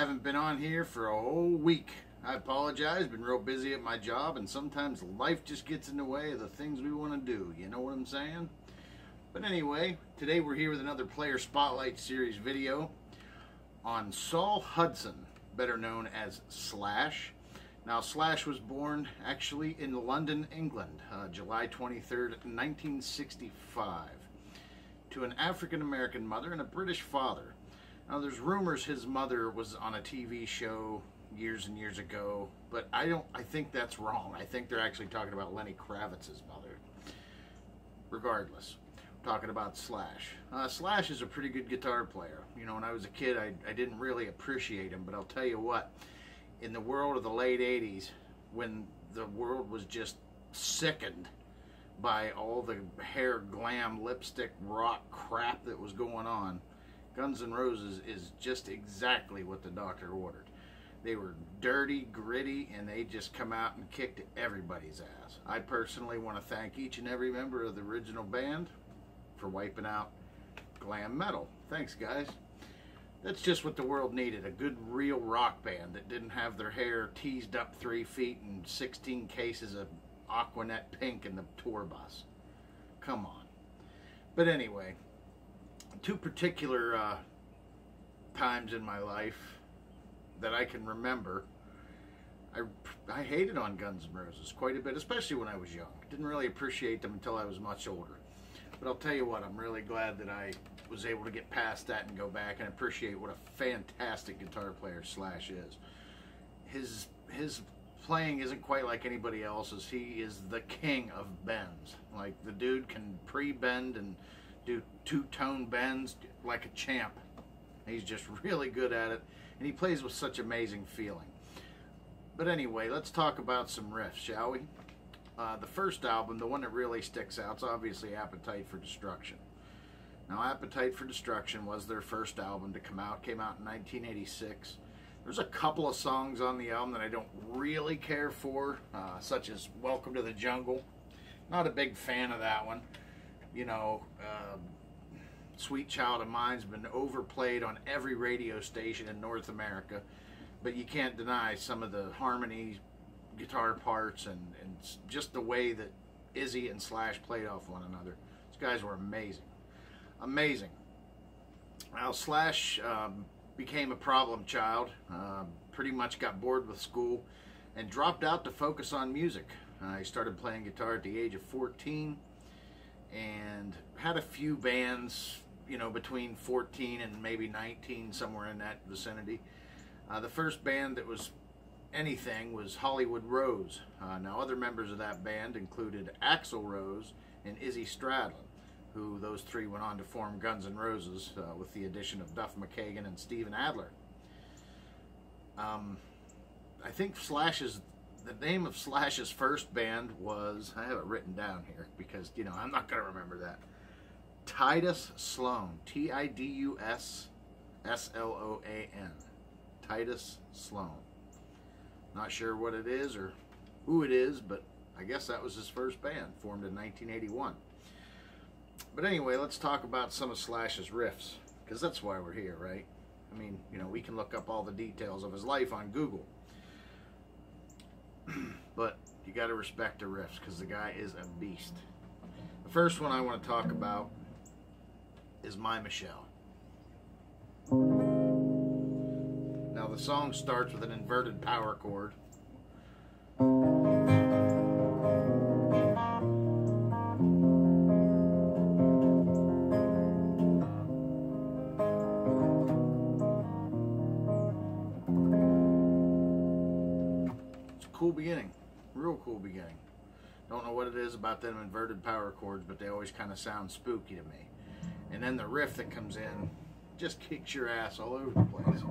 Haven't been on here for a whole week. I apologize, been real busy at my job, and sometimes life just gets in the way of the things we want to do. You know what I'm saying? But anyway, today we're here with another Player Spotlight Series video on Saul Hudson, better known as Slash. Now, Slash was born actually in London, England, July 23rd, 1965, to an African-American mother and a British father. Now, there's rumors his mother was on a TV show years and years ago, but I think that's wrong. I think they're actually talking about Lenny Kravitz's mother. Regardless, we're talking about Slash. Slash is a pretty good guitar player. You know, when I was a kid, I didn't really appreciate him, but I'll tell you what, in the world of the late 80s, when the world was just sickened by all the hair, glam, lipstick, rock crap that was going on, Guns N' Roses is just exactly what the doctor ordered. They were dirty, gritty, and they just come out and kicked everybody's ass. I personally want to thank each and every member of the original band for wiping out glam metal. Thanks, guys. That's just what the world needed, a good real rock band that didn't have their hair teased up 3 feet and 16 cases of Aquanet pink in the tour bus. Come on. But anyway, two particular times in my life that I can remember, I hated on Guns N' Roses quite a bit, especially when I was young. Didn't really appreciate them until I was much older. But I'll tell you what, I'm really glad that I was able to get past that and go back and appreciate what a fantastic guitar player Slash is. His playing isn't quite like anybody else's. He is the king of bends. Like, the dude can pre-bend and do two-tone bends like a champ. He's just really good at it, and he plays with such amazing feeling. But anyway, let's talk about some riffs, shall we? The first album, the one that really sticks out, is obviously Appetite for Destruction. Now, Appetite for Destruction was their first album to come out. Came out in 1986. There's a couple of songs on the album that I don't really care for, such as Welcome to the Jungle. Not a big fan of that one. You know, Sweet Child of Mine's been overplayed on every radio station in North America, but you can't deny some of the harmony, guitar parts, and just the way that Izzy and Slash played off one another. These guys were amazing. Amazing. Now, Slash became a problem child, pretty much got bored with school, and dropped out to focus on music. He started playing guitar at the age of 14, and had a few bands, you know, between 14 and maybe 19, somewhere in that vicinity. The first band that was anything was Hollywood Rose. Now, other members of that band included Axl Rose and Izzy Stradlin, who those three went on to form Guns N' Roses with the addition of Duff McKagan and Steven Adler. I think the name of Slash's first band was, I have it written down here because, you know, I'm not going to remember that. Titus Sloan. Tidus Sloan. Titus Sloan. Not sure what it is or who it is, but I guess that was his first band, formed in 1981. But anyway, let's talk about some of Slash's riffs, because that's why we're here, right? I mean, you know, we can look up all the details of his life on Google. But you got to respect the riffs, because the guy is a beast. The first one I want to talk about is My Michelle. Now, the song starts with an inverted power chord. Cool beginning, real cool beginning. Don't know what it is about them inverted power chords, but they always kind of sound spooky to me. And then the riff that comes in just kicks your ass all over the place.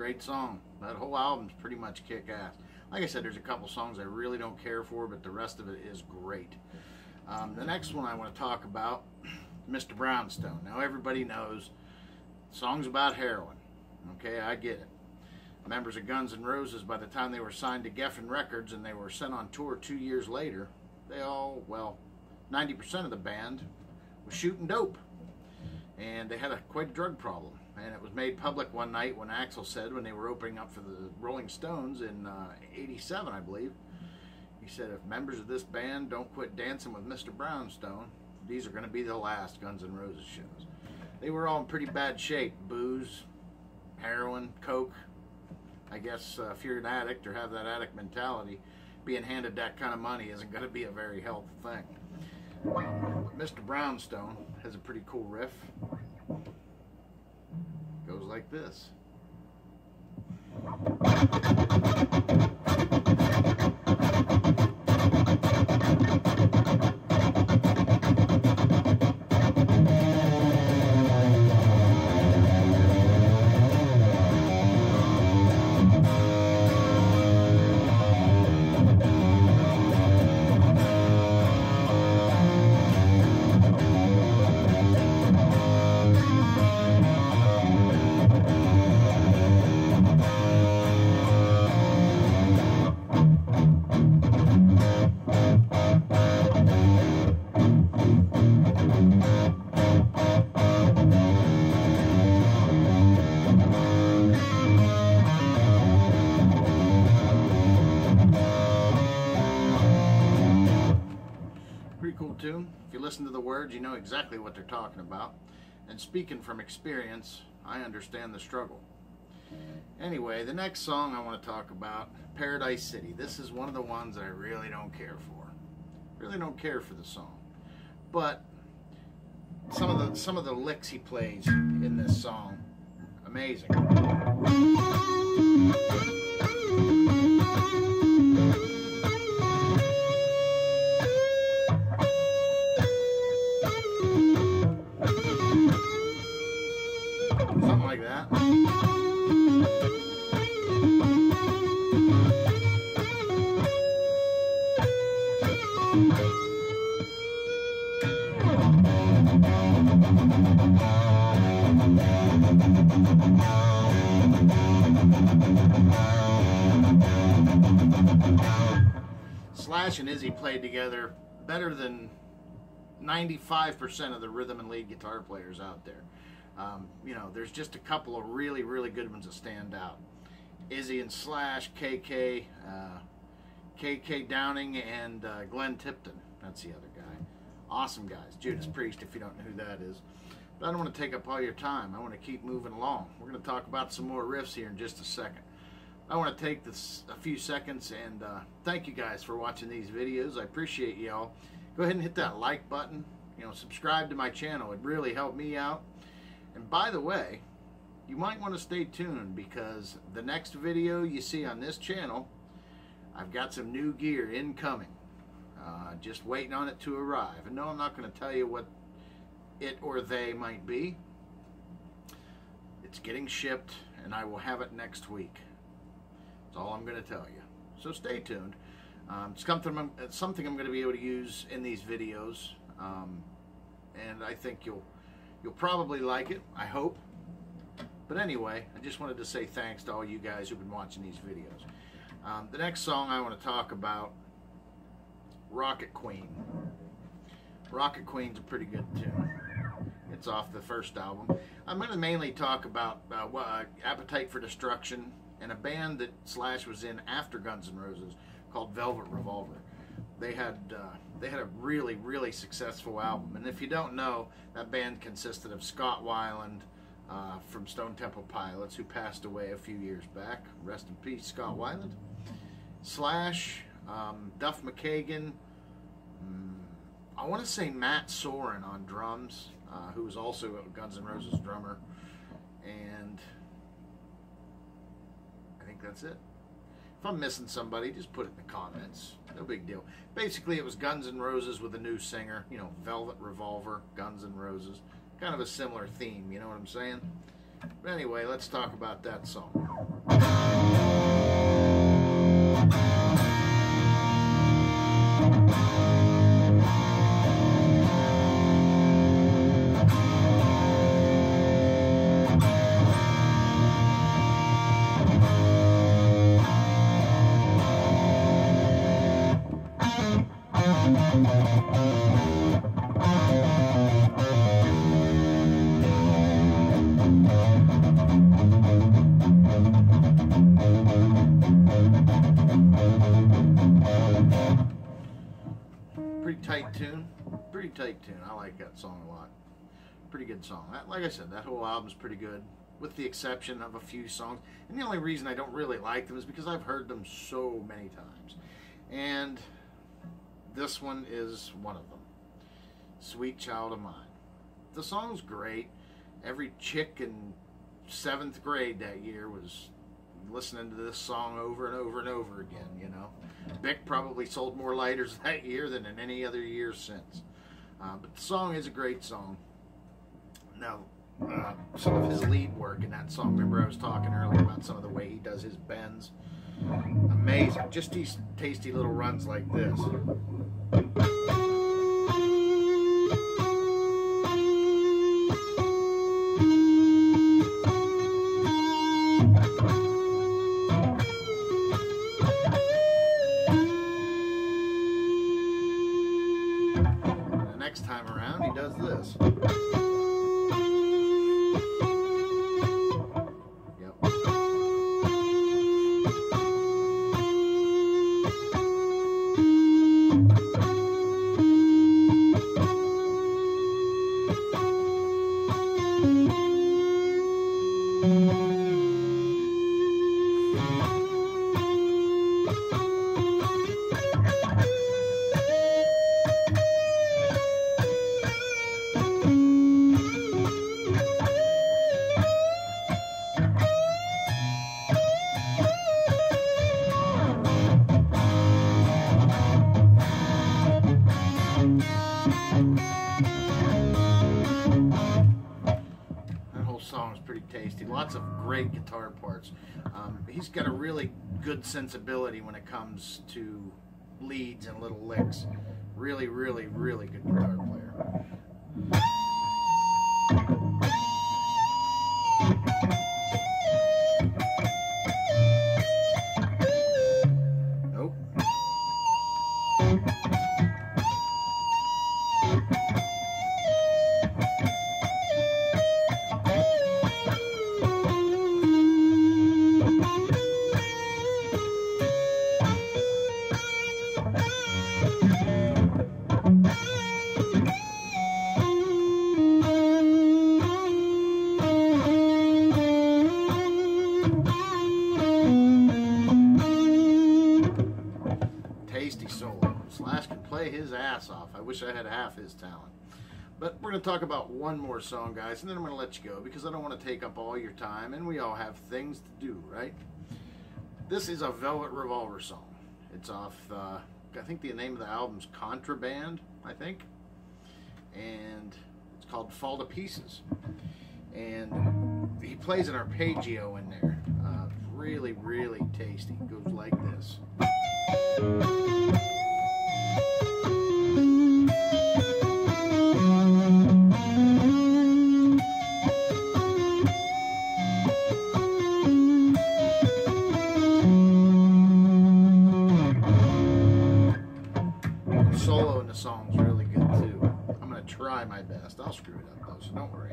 great song. That whole album's pretty much kick-ass. Like I said, there's a couple songs I really don't care for, but the rest of it is great. The next one I want to talk about, Mr. Brownstone. Now everybody knows songs about heroin. Okay, I get it. Members of Guns N' Roses, by the time they were signed to Geffen Records and they were sent on tour 2 years later, they all, well, 90% of the band was shooting dope. And they had quite a drug problem. And it was made public one night when Axl said, when they were opening up for the Rolling Stones in '87, I believe, he said, if members of this band don't quit dancing with Mr. Brownstone, these are going to be the last Guns N' Roses shows. They were all in pretty bad shape. Booze, heroin, coke. I guess if you're an addict or have that addict mentality, being handed that kind of money isn't going to be a very healthy thing. Mr. Brownstone has a pretty cool riff. Goes like this. Pretty cool tune. If you listen to the words, you know exactly what they're talking about. And speaking from experience, I understand the struggle. Anyway, the next song I want to talk about, Paradise City. This is one of the ones that I really don't care for. Really don't care for the song. But some of the licks he plays in this song, amazing. Something like that. Slash and Izzy played together better than 95% of the rhythm and lead guitar players out there. You know, there's just a couple of really, really good ones that stand out. Izzy and Slash, KK Downing, and Glenn Tipton. That's the other guy. Awesome guys. Judas Priest, if you don't know who that is. But I don't want to take up all your time. I want to keep moving along. We're going to talk about some more riffs here in just a second. I want to take this a few seconds and thank you guys for watching these videos. I appreciate y'all. Go ahead and hit that like button. You know, subscribe to my channel. It really helped me out. And by the way, you might want to stay tuned because the next video you see on this channel, I've got some new gear incoming. Just waiting on it to arrive. And no, I'm not going to tell you what it or they might be. It's getting shipped and I will have it next week. That's all I'm going to tell you. So stay tuned. It's something I'm going to be able to use in these videos. And I think you'll probably like it, I hope. But anyway, I just wanted to say thanks to all you guys who've been watching these videos. The next song I want to talk about, Rocket Queen. Rocket Queen's a pretty good tune. It's off the first album. I'm going to mainly talk about Appetite for Destruction and a band that Slash was in after Guns N' Roses called Velvet Revolver. They had a really, really successful album. And if you don't know, that band consisted of Scott Weiland from Stone Temple Pilots, who passed away a few years back. Rest in peace, Scott Weiland. Slash, Duff McKagan, I want to say Matt Soren on drums, who was also a Guns N' Roses drummer. And I think that's it. If I'm missing somebody, just put it in the comments. No big deal. Basically, it was Guns N' Roses with a new singer. You know, Velvet Revolver, Guns N' Roses. Kind of a similar theme, you know what I'm saying? But anyway, let's talk about that song. Pretty tight tune. I like that song a lot. Pretty good song. Like I said, that whole album's pretty good, with the exception of a few songs. And the only reason I don't really like them is because I've heard them so many times. And this one is one of them. Sweet Child of Mine. The song's great. Every chick in 7th grade that year was listening to this song over and over and over again, you know. Bic probably sold more lighters that year than in any other year since. But the song is a great song. Now, some of his lead work in that song, remember I was talking earlier about some of the way he does his bends? Amazing. Just these tasty little runs like this. Time around he does this. Yep. Tasty. Lots of great guitar parts. He's got a really good sensibility when it comes to leads and little licks. Really, really, really good guitar player. Nope. Tasty solo. Slash can play his ass off. I wish I had half his talent. But we're going to talk about one more song, guys, and then I'm going to let you go because I don't want to take up all your time, and we all have things to do, right? This is a Velvet Revolver song. It's off, I think the name of the album's Contraband, I think. And it's called Fall to Pieces. And he plays an arpeggio in there. Really, really tasty. It goes like this. The solo in the song is really good too. I'm going to try my best. I'll screw it up though, so don't worry.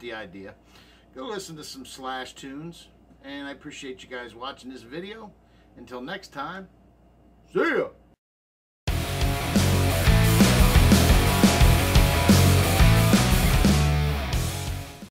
the idea. Go listen to some Slash tunes, and I appreciate you guys watching this video. Until next time, see ya!